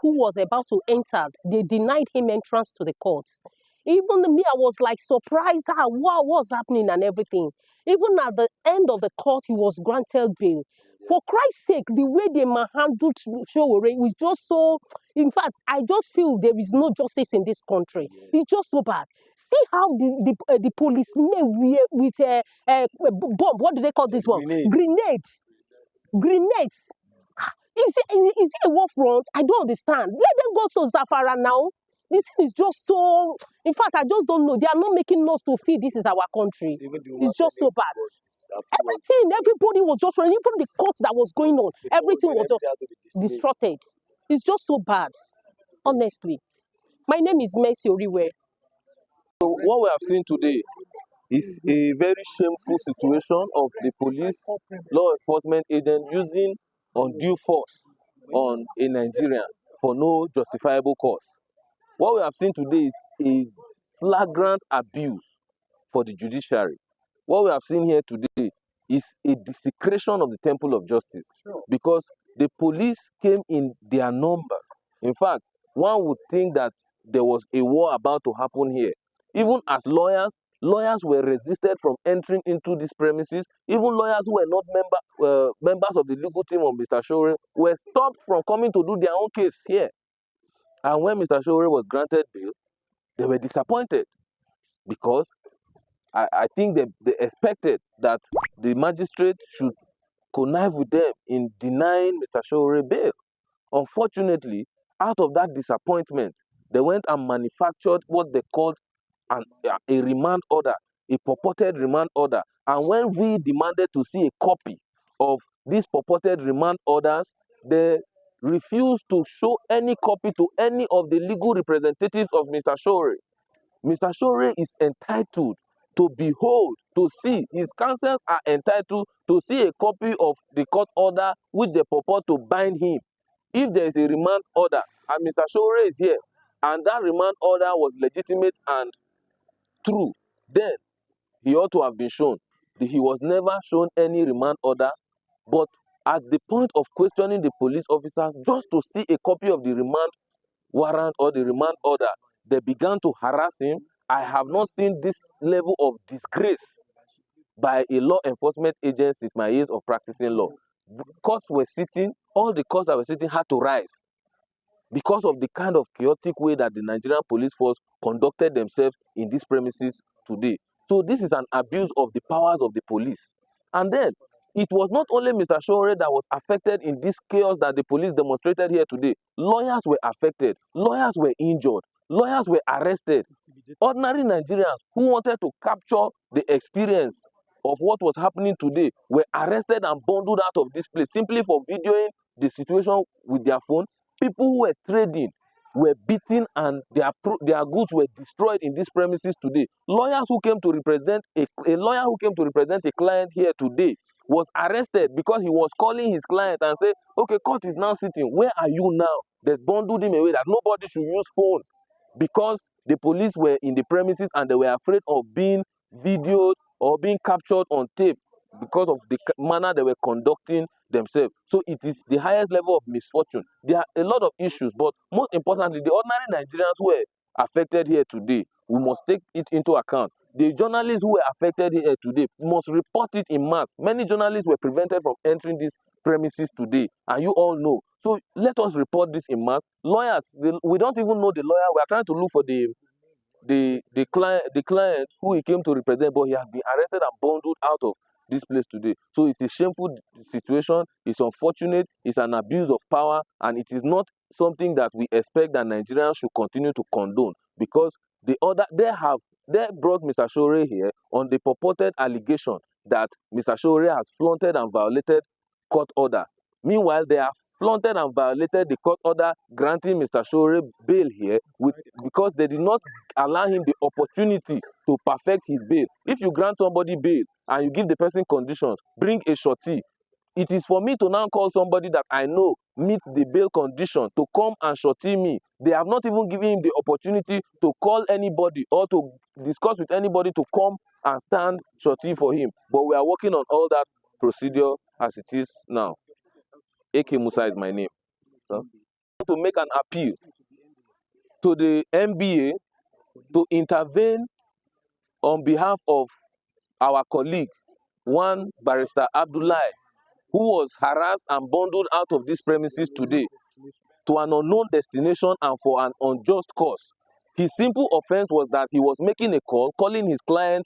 who was about to enter, they denied him entrance to the court. Even me, I was like surprised what was happening and everything. Even at the end of the court, he was granted bail. For Christ's sake, the way they handled Sowere was just so. In fact, I just feel there is no justice in this country. It's just so bad. See how the policemen with bomb. What do they call this one? Grenades. Is it a war front? I don't understand. Let them go to Zafara now. This thing is just so. In fact, I just don't know. They are not making us to feel this is our country. It's just so bad. Everything, everybody was just running. Even the court that was going on, everything was just disrupted. It's just so bad, honestly. My name is Mercy Oriwe. So what we have seen today is a very shameful situation of the police law enforcement agent using undue force on a Nigerian for no justifiable cause. What we have seen today is a flagrant abuse for the judiciary. What we have seen here today is a desecration of the temple of justice, because the police came in their numbers. In fact, one would think that there was a war about to happen here. Even as lawyers were resisted from entering into these premises. Even lawyers who were not members of the legal team of Mr. Sowere were stopped from coming to do their own case here. And when Mr. Sowere was granted bail, they were disappointed, because I think they expected that the magistrate should connive with them in denying Mr. Sowere bail. Unfortunately, out of that disappointment, they went and manufactured what they called a remand order, a purported remand order. And when we demanded to see a copy of these purported remand orders, they refused to show any copy to any of the legal representatives of Mr. Sowere. Mr. Sowere is entitled to behold, to see. His counsels are entitled to see a copy of the court order which they purport to bind him. If there is a remand order and Mr. Sowere is here, and that remand order was legitimate and true, then he ought to have been shown. He was never shown any remand order, but at the point of questioning the police officers just to see a copy of the remand warrant or the remand order, they began to harass him. I have not seen this level of disgrace by a law enforcement agency since my years of practicing law. Courts were sitting, all the courts that were sitting had to rise because of the kind of chaotic way that the Nigerian police force conducted themselves in these premises today. So this is an abuse of the powers of the police. And then, it was not only Mr. Sowere that was affected in this chaos that the police demonstrated here today. Lawyers were affected. Lawyers were injured. Lawyers were arrested. Ordinary Nigerians who wanted to capture the experience of what was happening today were arrested and bundled out of this place simply for videoing the situation with their phone. People who were trading were beaten and their goods were destroyed in these premises today. Lawyers who came to represent a lawyer who came to represent a client here today was arrested because he was calling his client and said, okay, court is now sitting. Where are you now? They bundled him away that nobody should use phone, because the police were in the premises and they were afraid of being videoed or being captured on tape because of the manner they were conducting themselves. So it is the highest level of misfortune. There are a lot of issues, but most importantly, the ordinary Nigerians who were affected here today, we must take it into account. The journalists who were affected here today must report it in mass. Many journalists were prevented from entering these premises today, and you all know. So let us report this in mass. Lawyers, we don't even know the lawyer. We are trying to look for the client who he came to represent, but he has been arrested and bundled out of this place today. So it's a shameful situation. It's unfortunate. It's an abuse of power, and it is not something that we expect that Nigerians should continue to condone, because they brought Mr. Sowere here on the purported allegation that Mr. Sowere has flaunted and violated court order. Meanwhile, they have flaunted and violated the court order granting Mr. Sowere bail here because they did not allow him the opportunity to perfect his bail. If you grant somebody bail and you give the person conditions, bring a shorty. It is for me to now call somebody that I know meets the bail condition to come and shorty me. They have not even given him the opportunity to call anybody or to discuss with anybody to come and stand shorty for him. But we are working on all that procedure as it is now. AK Musa is my name. So, to make an appeal to the NBA to intervene on behalf of our colleague, one Barrister Abdullahi, who was harassed and bundled out of these premises today to an unknown destination and for an unjust cause. His simple offense was that he was making a call, calling his client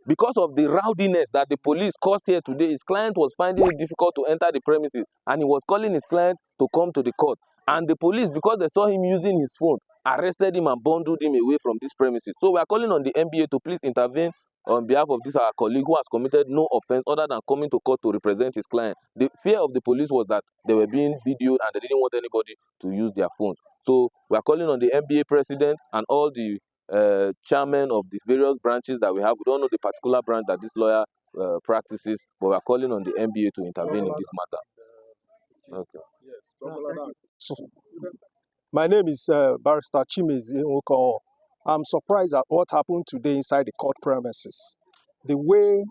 because of the rowdiness that the police caused here today. His client was finding it difficult to enter the premises, and he was calling his client to come to the court. And the police, because they saw him using his phone, arrested him and bundled him away from these premises. So we are calling on the NBA to please intervene on behalf of this our colleague who has committed no offense other than coming to court to represent his client. The fear of the police was that they were being videoed and they didn't want anybody to use their phones. So we are calling on the NBA president and all the chairmen of the various branches that we have. We don't know the particular branch that this lawyer practices, but we are calling on the NBA to intervene in this matter. Okay. So, my name is Barrister Chimezi Oko. I'm surprised at what happened today inside the court premises. The way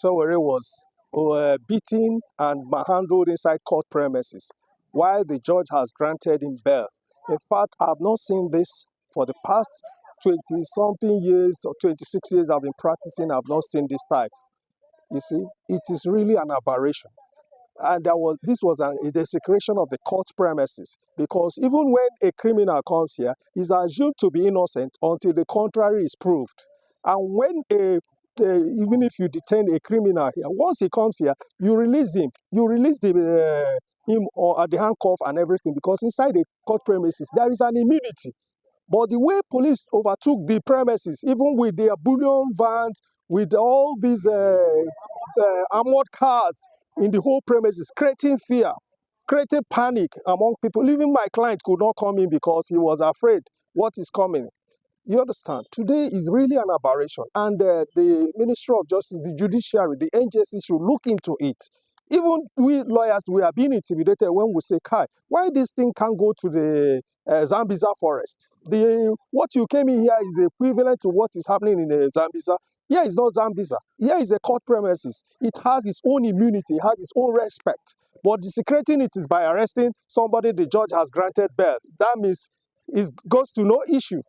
Sowere was beaten and manhandled inside court premises, while the judge has granted him bail. In fact, I've not seen this for the past 20-something years or 26 years I've been practicing. I've not seen this type. You see, it is really an aberration. And this was a desecration of the court premises, because even when a criminal comes here, he's assumed to be innocent until the contrary is proved. And when even if you detain a criminal here, once he comes here, you release him. You release him or the handcuff and everything, because inside the court premises there is an immunity. But the way police overtook the premises, even with their bullion vans, with all these armored cars in the whole premises, creating fear, creating panic among people. Even my client could not come in because he was afraid what is coming. You understand? Today is really an aberration. And the Ministry of Justice, the Judiciary, the NJC should look into it. Even we lawyers, we are being intimidated when we say, Kai, why this thing can't go to the Zambiza forest? What you came in here is equivalent to what is happening in Zambiza. Here is not Zambiza. Here is a court premises. It has its own immunity. It has its own respect. But desecrating it is by arresting somebody the judge has granted bail. That means it goes to no issue.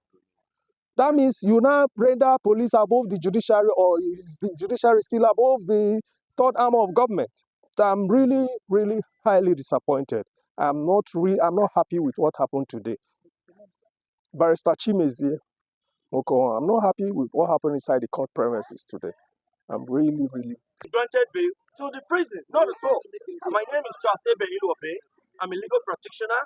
That means you now render police above the judiciary, or is the judiciary still above the third arm of government? I'm really, really highly disappointed. I'm not happy with what happened today. Barrister Chimezi Oko, I'm not happy with what happened inside the court premises today. I'm really, really granted bail to the prison, not at all. My name is Charles Ebe Iluobe. I'm a legal practitioner.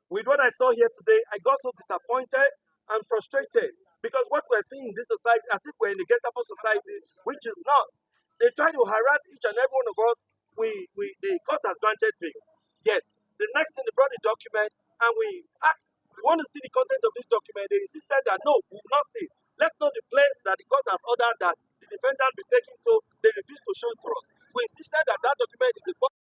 With what I saw here today, I got so disappointed and frustrated, because what we're seeing in this society, as if we're in a Gestapo society, which is not. They try to harass each and every one of us. The court has granted bail. Yes. The next thing, they brought the document, and we asked, we want to see the content of this document. They insisted that no, we will not see. Let's know the place that the court has ordered that the defendant be taken to. They refused to show it to us. We insisted that that document is a public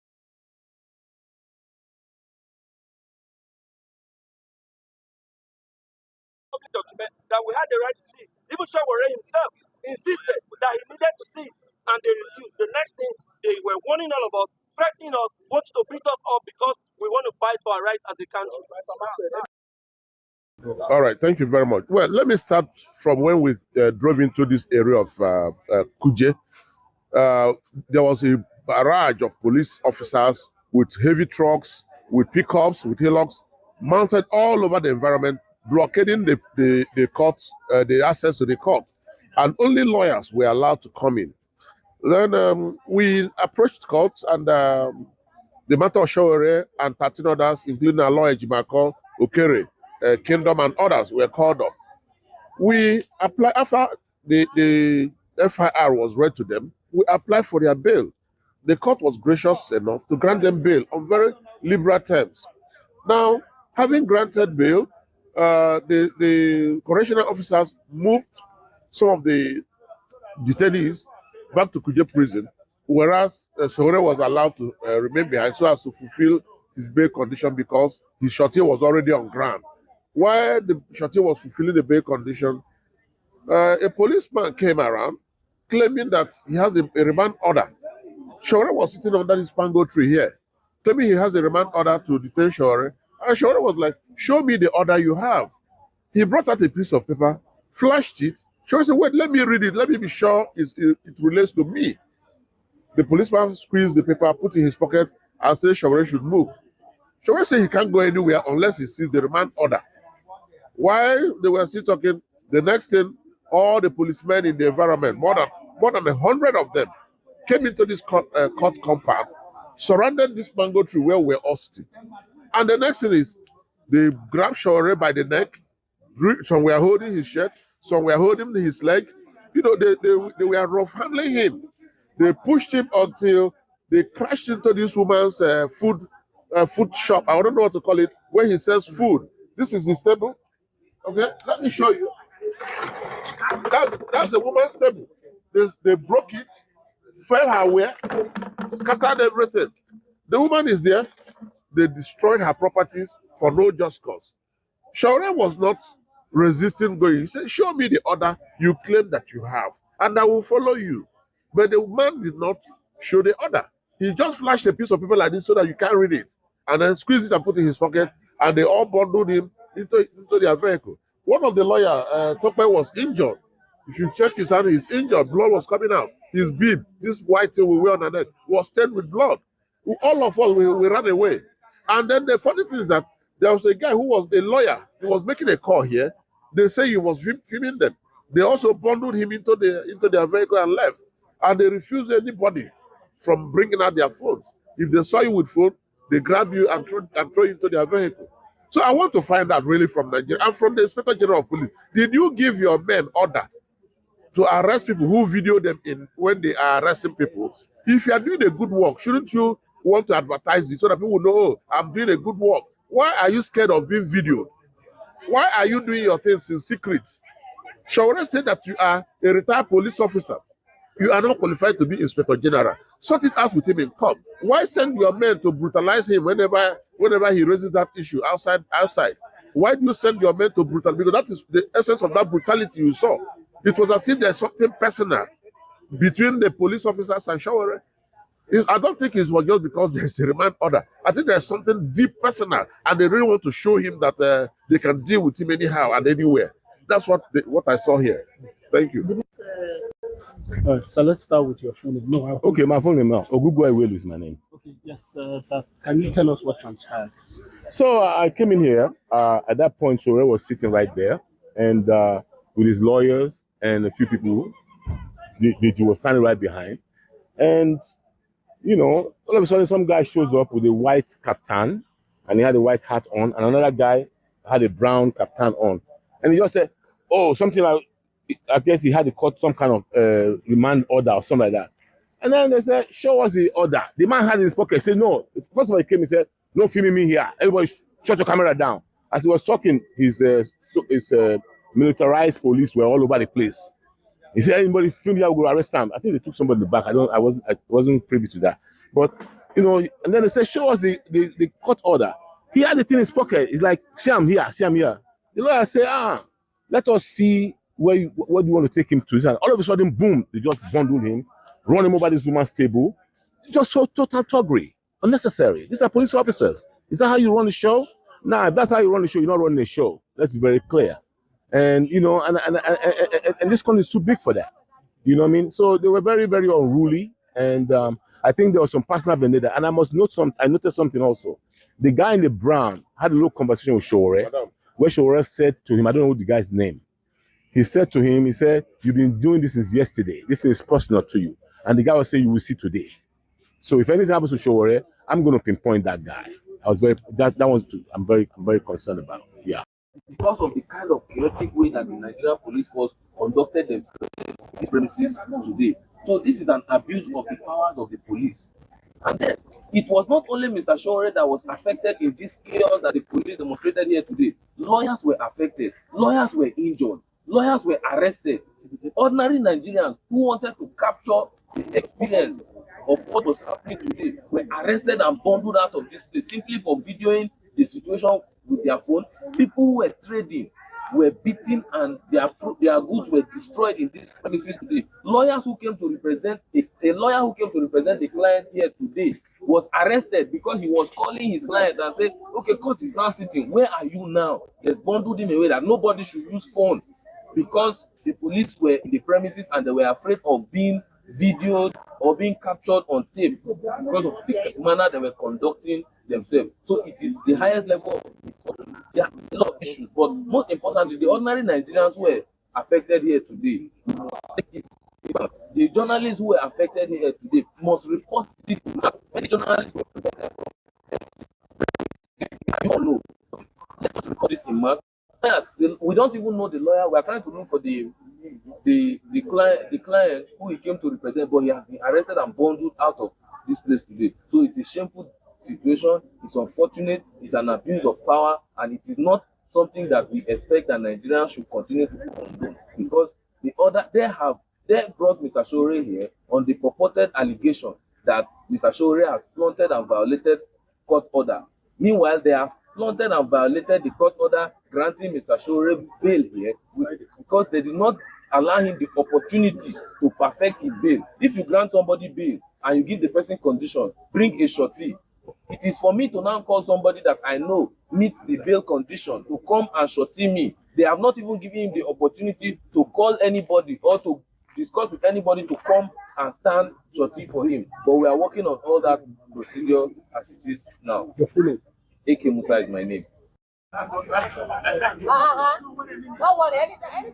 document that we had the right to see. Even Sowere himself insisted that he needed to see, and they refused. The next thing, they were warning all of us, threatening us, wanting to beat us up because we want to fight for our rights as a country. All right, thank you very much. Well, let me start from when we drove into this area of Kuje. There was a barrage of police officers with heavy trucks, with pickups, with hillocks, mounted all over the environment, blockading the courts, the access to the court. And only lawyers were allowed to come in. Then we approached court, and the matter of Sowere and 13 others, including our lawyer Jimako, Okere, Kingdom, and others were called up. We applied after the FIR was read to them. We applied for their bail. The court was gracious enough to grant them bail on very liberal terms. Now, having granted bail, the correctional officers moved some of the detainees back to Kuje prison, whereas Sowere was allowed to remain behind so as to fulfill his bail condition, because his shorty was already on ground. While the shorty was fulfilling the bail condition, a policeman came around claiming that he has a remand order. Sowere was sitting under this mango tree here, claiming he has a remand order to detain Sowere And Sowere was like, show me the order you have. He brought out a piece of paper, flashed it. Sowere said, wait, let me read it. Let me be sure it relates to me. The policeman squeezed the paper, put it in his pocket, and said Sowere should move. Sowere said he can't go anywhere unless he sees the remand order. While they were still talking, the next thing, all the policemen in the environment, more than 100 of them, came into this court compound, surrounded this mango tree where we're all sitting. And the next thing is, they grabbed Sowere by the neck. Some were holding his shirt, some were holding his leg. You know, they were rough handling him. They pushed him until they crashed into this woman's food shop. I don't know what to call it, where he sells food. This is his table. Okay, let me show you. That's the woman's table. They broke it, fell her way, scattered everything. The woman is there. They destroyed her properties for no just cause. Sowere was not resisting going. He said, show me the order you claim that you have, and I will follow you. But the man did not show the order. He just flashed a piece of paper like this so that you can't read it, and then squeezed it and put it in his pocket, and they all bundled him into their vehicle. One of the lawyers, Tope, was injured. If you check his hand, he's injured. Blood was coming out. His bib, this white thing we wear on our neck, was stained with blood. All of us, we ran away. And then the funny thing is that there was a guy who was a lawyer. He was making a call here. They say he was filming them. They also bundled him into their vehicle and left. And they refused anybody from bringing out their phones. If they saw you with phone, they grab you and throw you into their vehicle. So I want to find out really from Nigeria and from the Inspector General of Police. Did you give your men order to arrest people who video them in when they are arresting people? If you are doing a good work, shouldn't you want to advertise it so that people know, oh, I'm doing a good work? Why are you scared of being videoed? Why are you doing your things in secret? Sowere said that you are a retired police officer. You are not qualified to be Inspector General. Sort it out with him in court. Why send your men to brutalize him whenever he raises that issue outside? Why do you send your men to brutalize? Because that is the essence of that brutality you saw. It was as if there's something personal between the police officers and Sowere. I don't think it was just because there's a remand order. I think there's something deep personal, and they really want to show him that they can deal with him anyhow and anywhere. That's what I saw here. Thank you. So let's start with your full name. No, okay, my full name now. Ogugbo Iwelu is my name. Okay, yes, sir. Can you tell us what transpired? So I came in here. At that point, Sowere was sitting right there, and with his lawyers and a few people, they were standing right behind. And you know, all of a sudden, some guy shows up with a white kaftan, and he had a white hat on, and another guy had a brown kaftan on, and he just said, "Oh, something like." I guess he had to cut some kind of remand order or something like that. And then they said, show us the order. The man had in his pocket. He said, no. First of all, he came and said, no filming me here. Everybody shut your camera down. As he was talking, his militarized police were all over the place. He said, anybody film here, we'll go arrest him. I think they took somebody in the back. I wasn't privy to that. But, you know, and then they said, show us the court order. He had the thing in his pocket. He's like, see, I'm here. The lawyer said, let us see what do you want to take him to? And all of a sudden, boom, they just bundled him, run him over this woman's table. Just so total toggery, unnecessary. These are police officers. Is that how you run the show? Nah, if that's how you run the show, you're not running a show. Let's be very clear. And, you know, and this country is too big for that. You know what I mean? So they were very, very unruly. And I think there was some personal vendetta. And I noticed something also. The guy in the brown had a little conversation with Sowere, where Sowere said to him, I don't know the guy's name. He said to him, you've been doing this since yesterday. This is personal to you. And the guy was saying, you will see today. So if anything happens to Sowere, I'm going to pinpoint that guy. I'm very concerned about. Yeah. Because of the kind of chaotic way that the Nigerian police force conducted themselves in these premises today. So this is an abuse of the powers of the police. And then it was not only Mr. Sowere that was affected in this chaos that the police demonstrated here today. Lawyers were affected. Lawyers were injured. Lawyers were arrested. Ordinary Nigerians who wanted to capture the experience of what was happening today were arrested and bundled out of this place simply for videoing the situation with their phone. People who were trading were beaten and their goods were destroyed in these premises today. Lawyers who came to represent a lawyer who came to represent the client here today was arrested because he was calling his client and said, okay, court is now sitting. Where are you now? They bundled him away that nobody should use phone because the police were in the premises and they were afraid of being videoed or being captured on tape because of the manner they were conducting themselves. So it is the highest level of, there are a lot of issues, but most importantly, the ordinary Nigerians who were affected here today, the journalists who were affected here today must report this. Many journalists were affected. You don't know. Let us record this in mass. We don't even know the lawyer. We are trying to look for the client who he came to represent, but he has been arrested and bundled out of this place today. So it's a shameful situation. It's unfortunate. It's an abuse of power, and it is not something that we expect that Nigerians should continue to condone because they brought Mr. Sowere here on the purported allegation that Mr. Sowere has flaunted and violated court order. Meanwhile, they have flaunted and violated the court order granting Mr. Sowere bail here because they did not allow him the opportunity to perfect his bail. If you grant somebody bail and you give the person condition, bring a shorty. It is for me to now call somebody that I know meets the bail condition to come and shorty me. They have not even given him the opportunity to call anybody or to discuss with anybody to come and stand shorty for him. But we are working on all that procedure as it is now. Your full name? AK Musa is my name. Don't worry, anytime,